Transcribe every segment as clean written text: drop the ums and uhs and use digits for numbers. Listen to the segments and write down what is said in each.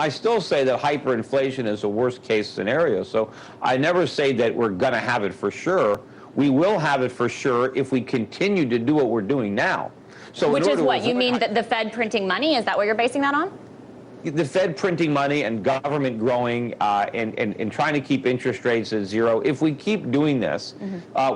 I still say that hyperinflation is a worst case scenario. So I never say that we're going to have it for sure. We will have it for sure if we continue to do what we're doing now. So which is what you mean, that the Fed printing money? Is that what you're basing that on? The Fed printing money and government growing and trying to keep interest rates at zero. If we keep doing this,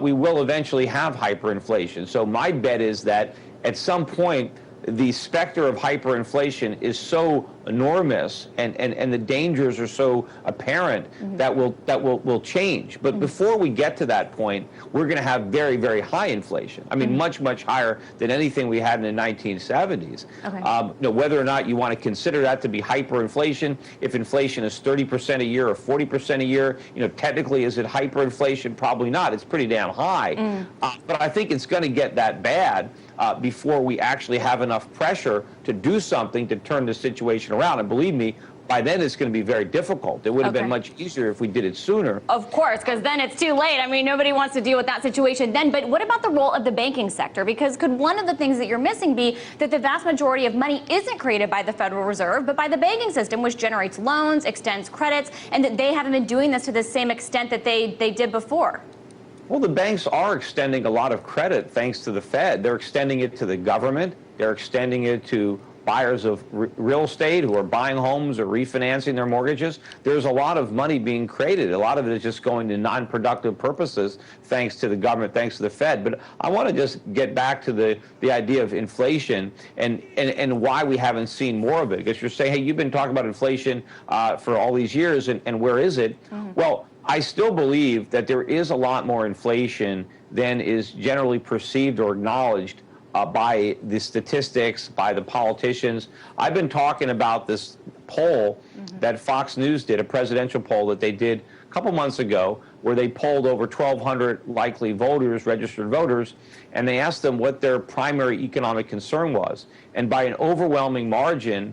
we will eventually have hyperinflation. So my bet is that at some point, the specter of hyperinflation is so enormous and the dangers are so apparent that will change. But before we get to that point, we're going to have very, very high inflation. I mean, much, much higher than anything we had in the 1970s. Okay. Whether or not you want to consider that to be hyperinflation, if inflation is 30% a year or 40% a year, technically is it hyperinflation? Probably not. It's pretty damn high. But I think it's going to get that bad before we actually have enough pressure to do something to turn the situation around. And believe me, by then it's going to be very difficult. It would have been much easier if we did it sooner. Of course, because then it's too late. I mean, nobody wants to deal with that situation then. But what about the role of the banking sector? Because could one of the things that you're missing be that the vast majority of money isn't created by the Federal Reserve, but by the banking system, which generates loans, extends credits, and that they haven't been doing this to the same extent that they did before? Well, the banks are extending a lot of credit thanks to the Fed. They're extending it to the government. They're extending it to buyers of real estate who are buying homes or refinancing their mortgages. There's a lot of money being created. A lot of it is just going to non-productive purposes thanks to the government, thanks to the Fed. But I want to just get back to the idea of inflation and why we haven't seen more of it. Because you're saying, hey, you've been talking about inflation for all these years, and where is it? Well, I still believe that there is a lot more inflation than is generally perceived or acknowledged by the statistics, by the politicians. I've been talking about this poll that Fox News did, a presidential poll that they did a couple months ago, where they polled over 1,200 likely voters, registered voters, and they asked them what their primary economic concern was. And by an overwhelming margin,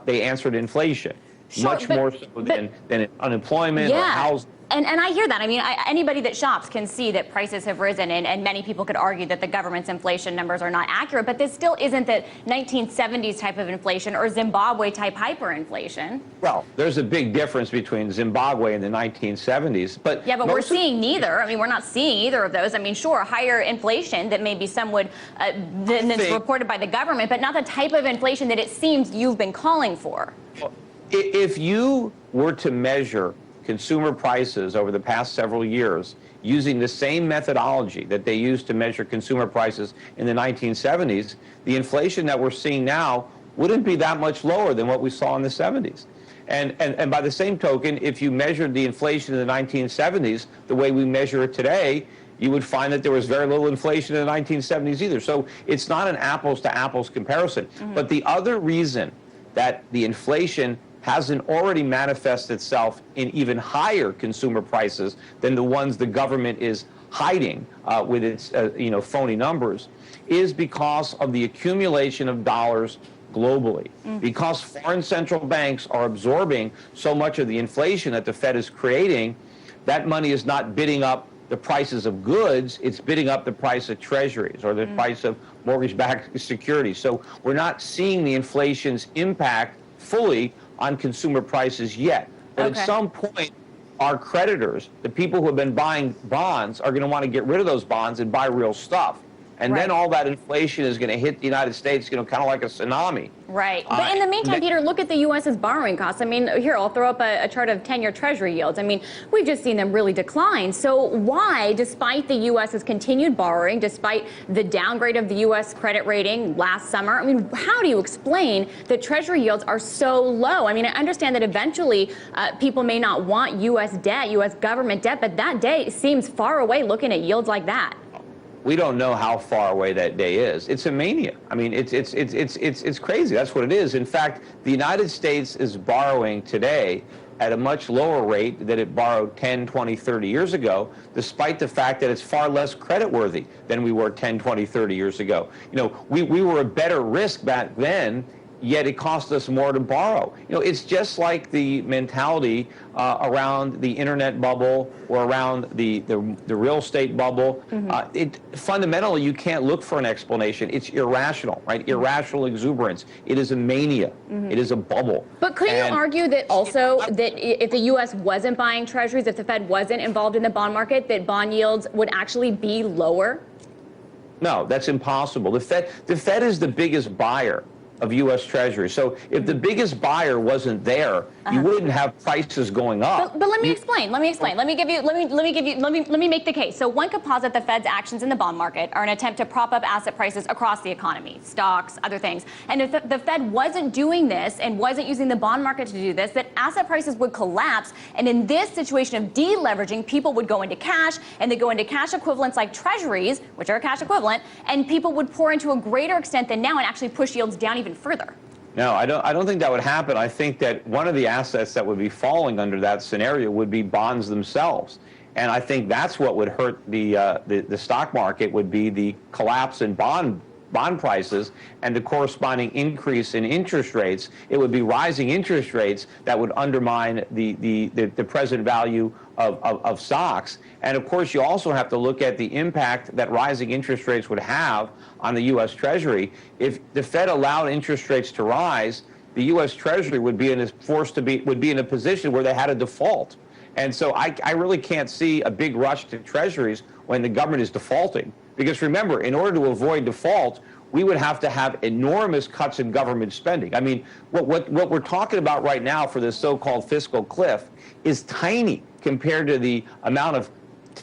they answered inflation. Sure, much more so than unemployment or housing. And I hear that. I mean, anybody that shops can see that prices have risen, and many people could argue that the government's inflation numbers are not accurate, but this still isn't the 1970s type of inflation or Zimbabwe type hyperinflation. Well, there's a big difference between Zimbabwe and the 1970s. But yeah, but we're seeing neither. I mean, we're not seeing either of those. I mean, sure, higher inflation that maybe some would, that's reported by the government, but not the type of inflation that it seems you've been calling for. If you were to measure consumer prices over the past several years using the same methodology that they used to measure consumer prices in the 1970s, the inflation that we're seeing now wouldn't be that much lower than what we saw in the 70s. And by the same token, if you measured the inflation in the 1970s the way we measure it today, you would find that there was very little inflation in the 1970s either. So it's not an apples to apples comparison. But the other reason that the inflation hasn't already manifested itself in even higher consumer prices than the ones the government is hiding with its phony numbers is because of the accumulation of dollars globally. Because foreign central banks are absorbing so much of the inflation that the Fed is creating, that money is not bidding up the prices of goods, it's bidding up the price of treasuries or the price of mortgage-backed securities. So we're not seeing the inflation's impact fully on consumer prices yet. But at some point, our creditors, the people who have been buying bonds, are going to want to get rid of those bonds and buy real stuff. And then all that inflation is going to hit the United States, kind of like a tsunami. Right. But in the meantime, Peter, look at the U.S.'s borrowing costs. I mean, here, I'll throw up a chart of 10-year Treasury yields. I mean, we've just seen them really decline. So why, despite the U.S.'s continued borrowing, despite the downgrade of the U.S. credit rating last summer, I mean, how do you explain that Treasury yields are so low? I mean, I understand that eventually people may not want U.S. debt, U.S. government debt, but that day seems far away looking at yields like that. We don't know how far away that day is. It's a mania. I mean, it's crazy. That's what it is. In fact, the United States is borrowing today at a much lower rate than it borrowed 10, 20, 30 years ago, despite the fact that it's far less creditworthy than we were 10, 20, 30 years ago. We were a better risk back then yet it costs us more to borrow. It's just like the mentality around the internet bubble or around the real estate bubble. Fundamentally, you can't look for an explanation. It's irrational, right? Irrational exuberance. It is a mania. It is a bubble. But couldn't you argue that also that if the U.S. wasn't buying treasuries, if the Fed wasn't involved in the bond market, that bond yields would actually be lower? No, that's impossible. The Fed is the biggest buyer of U.S. Treasuries. So if the biggest buyer wasn't there, you wouldn't have prices going up. But let me explain. Let me make the case. So one could posit the Fed's actions in the bond market are an attempt to prop up asset prices across the economy, stocks, other things. And if the Fed wasn't doing this and wasn't using the bond market to do this, that asset prices would collapse. And in this situation of deleveraging, people would go into cash, and they go into cash equivalents like treasuries, which are a cash equivalent, and people would pour into a greater extent than now and actually push yields down even further. No, I don't think that would happen. I think that one of the assets that would be falling under that scenario would be bonds themselves. And I think that's what would hurt the stock market, would be the collapse in bond prices and the corresponding increase in interest rates. It would be rising interest rates that would undermine the present value of stocks. And of course, you also have to look at the impact that rising interest rates would have on the U.S. Treasury. If the Fed allowed interest rates to rise, the U.S. Treasury would be in a position where they had a default. And so I really can't see a big rush to treasuries when the government is defaulting. Because remember, in order to avoid default, we would have to have enormous cuts in government spending. I mean, what we're talking about right now for this so-called fiscal cliff is tiny compared to the amount of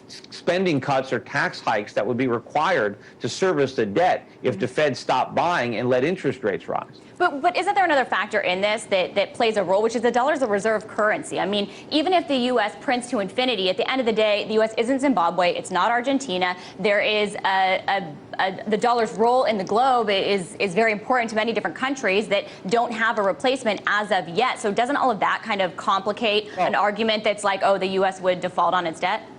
spending cuts or tax hikes that would be required to service the debt if the Fed stopped buying and let interest rates rise. But isn't there another factor in this that plays a role, which is the dollar is a reserve currency? I mean, even if the U.S. prints to infinity, at the end of the day, the U.S. isn't Zimbabwe, it's not Argentina. There is the dollar's role in the globe is very important to many different countries that don't have a replacement as of yet. So doesn't all of that kind of complicate an argument that's like, oh, the U.S. would default on its debt?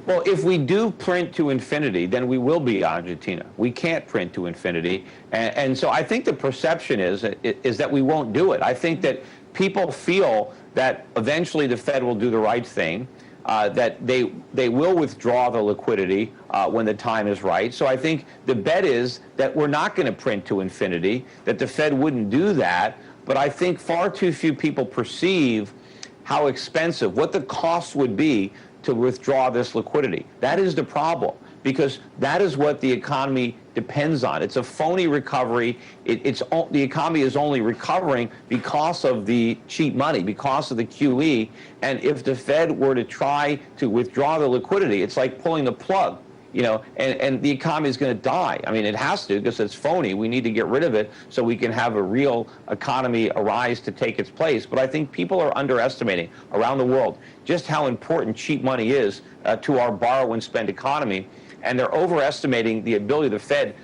Well, if we do print to infinity, then we will be Argentina. We can't print to infinity. And so I think the perception is that we won't do it. I think that people feel that eventually the Fed will do the right thing, that they will withdraw the liquidity when the time is right. So I think the bet is that we're not going to print to infinity, that the Fed wouldn't do that. But I think far too few people perceive how expensive, what the cost would be to withdraw this liquidity. That is the problem, because that is what the economy depends on. It's a phony recovery. The economy is only recovering because of the cheap money, because of the QE. And if the Fed were to try to withdraw the liquidity, it's like pulling the plug. And the economy is going to die. I mean, it has to, because it's phony. We need to get rid of it so we can have a real economy arise to take its place. But I think people are underestimating around the world just how important cheap money is to our borrow and spend economy. And they're overestimating the ability of the Fed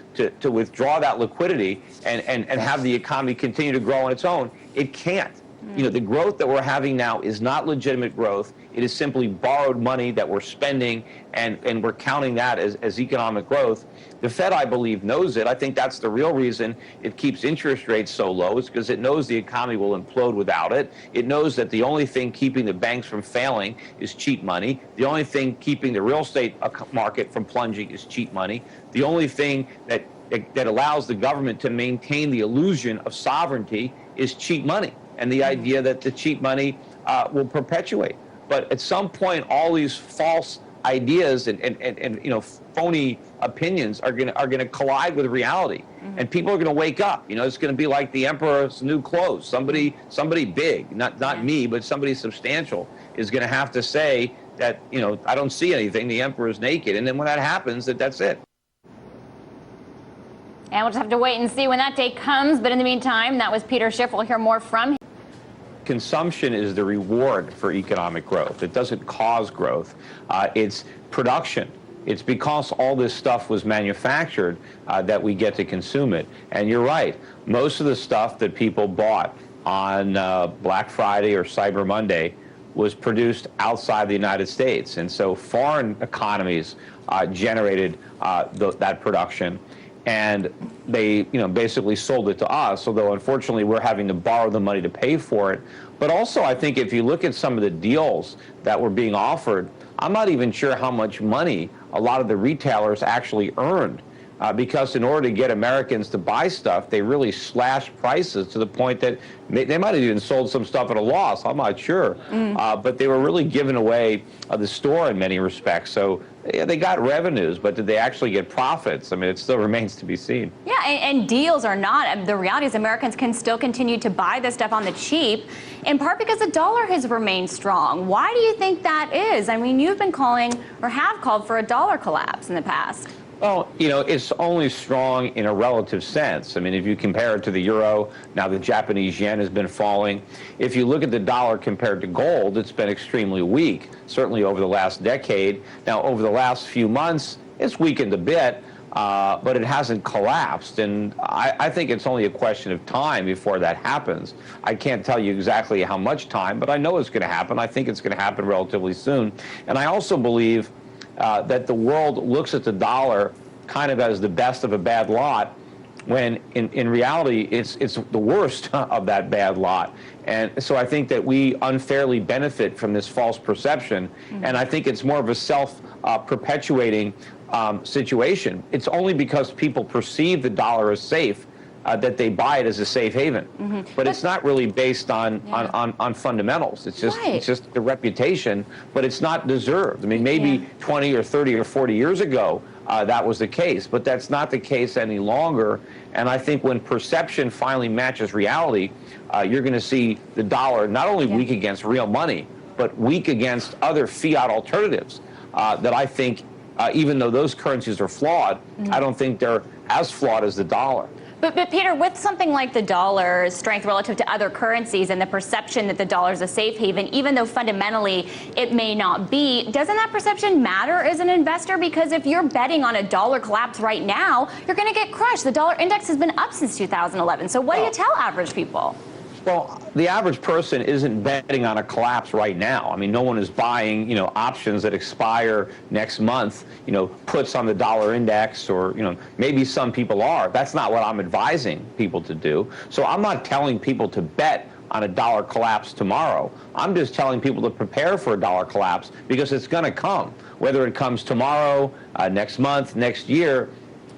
to withdraw that liquidity and have the economy continue to grow on its own. It can't. The growth that we're having now is not legitimate growth. It is simply borrowed money that we're spending, and we're counting that as economic growth. The Fed, I believe, knows it. I think that's the real reason it keeps interest rates so low. It's because it knows the economy will implode without it. It knows that the only thing keeping the banks from failing is cheap money. The only thing keeping the real estate market from plunging is cheap money. The only thing that allows the government to maintain the illusion of sovereignty is cheap money, and the idea that the cheap money will perpetuate. But at some point, all these false ideas and phony opinions are gonna collide with reality, and people are gonna wake up. It's gonna be like the emperor's new clothes. Somebody big, not me, but somebody substantial is gonna have to say that I don't see anything. The emperor's naked, and then when that happens, that's it. And we'll just have to wait and see when that day comes. But in the meantime, that was Peter Schiff. We'll hear more from him. Consumption is the reward for economic growth. It doesn't cause growth. It's production. It's because all this stuff was manufactured that we get to consume it. And you're right. Most of the stuff that people bought on Black Friday or Cyber Monday was produced outside the United States. And so foreign economies generated that production. And they basically sold it to us, although unfortunately we're having to borrow the money to pay for it. But also, I think if you look at some of the deals that were being offered, I'm not even sure how much money a lot of the retailers actually earned. Because in order to get Americans to buy stuff, they really slashed prices to the point that they might have even sold some stuff at a loss. I'm not sure. But they were really giving away the store in many respects. So yeah, they got revenues, but did they actually get profits? I mean, it still remains to be seen. Yeah, and deals are not. The reality is Americans can still continue to buy this stuff on the cheap, in part because the dollar has remained strong. Why do you think that is? I mean, you've been calling, or have called, for a dollar collapse in the past. Well, it's only strong in a relative sense. I mean, if you compare it to the euro, now the Japanese yen has been falling. If you look at the dollar compared to gold, it's been extremely weak, certainly over the last decade. Now, over the last few months, it's weakened a bit, but it hasn't collapsed. And I think it's only a question of time before that happens. I can't tell you exactly how much time, but I know it's going to happen. I think it's going to happen relatively soon. And I also believe that the world looks at the dollar kind of as the best of a bad lot, when in reality it's the worst of that bad lot. And so I think that we unfairly benefit from this false perception, and I think it's more of a self-perpetuating situation. It's only because people perceive the dollar as safe that they buy it as a safe haven. But it's not really based on fundamentals. It's just the reputation, but it's not deserved. I mean, maybe 20 or 30 or 40 years ago, that was the case, but that's not the case any longer. And I think when perception finally matches reality, you're going to see the dollar not only weak against real money, but weak against other fiat alternatives that I think, even though those currencies are flawed, I don't think they're as flawed as the dollar. But Peter, with something like the dollar's strength relative to other currencies and the perception that the dollar is a safe haven, even though fundamentally it may not be, doesn't that perception matter as an investor? Because if you're betting on a dollar collapse right now, you're going to get crushed. The dollar index has been up since 2011. So what do you tell average people? Well, the average person isn't betting on a collapse right now. I mean, no one is buying, options that expire next month, puts on the dollar index, or, maybe some people are. That's not what I'm advising people to do. So I'm not telling people to bet on a dollar collapse tomorrow. I'm just telling people to prepare for a dollar collapse, because it's going to come. Whether it comes tomorrow, next month, next year,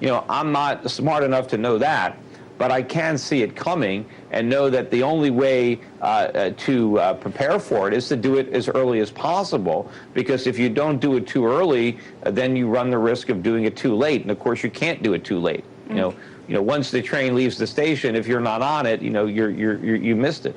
I'm not smart enough to know that. But I can see it coming and know that the only way to prepare for it is to do it as early as possible, because if you don't do it too early, then you run the risk of doing it too late. And of course, you can't do it too late. Once the train leaves the station, if you're not on it, you missed it.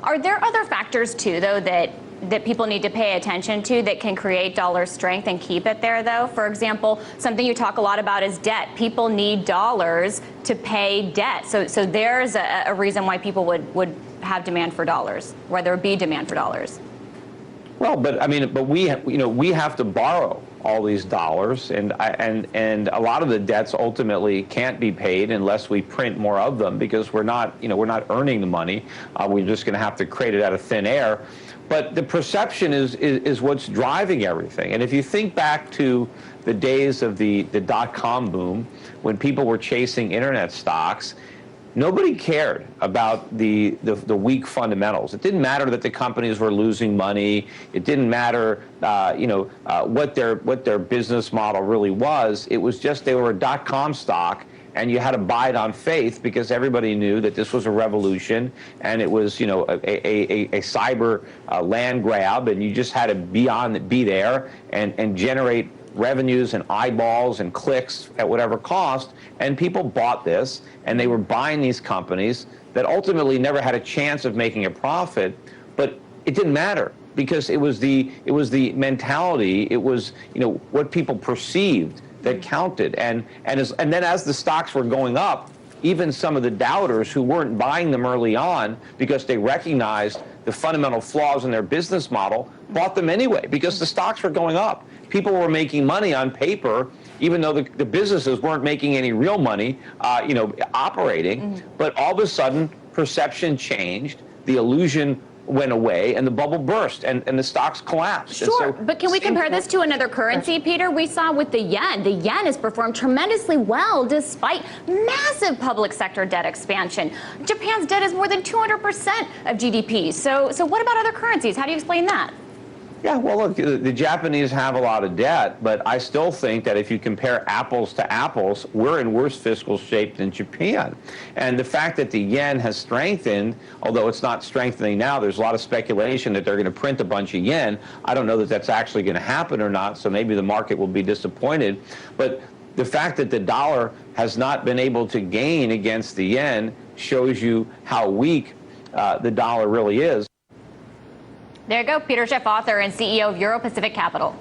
Are there other factors too, though, that people need to pay attention to that can create dollar strength and keep it there, though? For example, something you talk a lot about is debt. People need dollars to pay debt. So there's a reason why people would have demand for dollars, where there would be demand for dollars. Well, but we have to borrow all these dollars, and a lot of the debts ultimately can't be paid unless we print more of them, because we're not earning the money. We're just going to have to create it out of thin air. But the perception is what's driving everything. And if you think back to the days of the dot-com boom, when people were chasing internet stocks, nobody cared about the weak fundamentals. It didn't matter that the companies were losing money. It didn't matter, what their business model really was. It was just they were a dot-com stock, and you had to buy it on faith, because everybody knew that this was a revolution, and it was, a cyber land grab, and you just had to be there and generate revenues and eyeballs and clicks at whatever cost. And people bought this, and they were buying these companies that ultimately never had a chance of making a profit. But it didn't matter, because it was the mentality, it was what people perceived that counted. And then as the stocks were going up, even some of the doubters who weren't buying them early on because they recognized the fundamental flaws in their business model bought them anyway, because the stocks were going up. People were making money on paper, even though the businesses weren't making any real money, operating. But all of a sudden, perception changed. The illusion went away and the bubble burst and the stocks collapsed. Sure, but can we compare this to another currency, Peter? We saw with the yen. The yen has performed tremendously well despite massive public sector debt expansion. Japan's debt is more than 200% of GDP. So what about other currencies? How do you explain that? Yeah, well, look, the Japanese have a lot of debt, but I still think that if you compare apples to apples, we're in worse fiscal shape than Japan. And the fact that the yen has strengthened, although it's not strengthening now, there's a lot of speculation that they're going to print a bunch of yen. I don't know that that's actually going to happen or not, so maybe the market will be disappointed. But the fact that the dollar has not been able to gain against the yen shows you how weak the dollar really is. There you go, Peter Schiff, author and CEO of Euro Pacific Capital.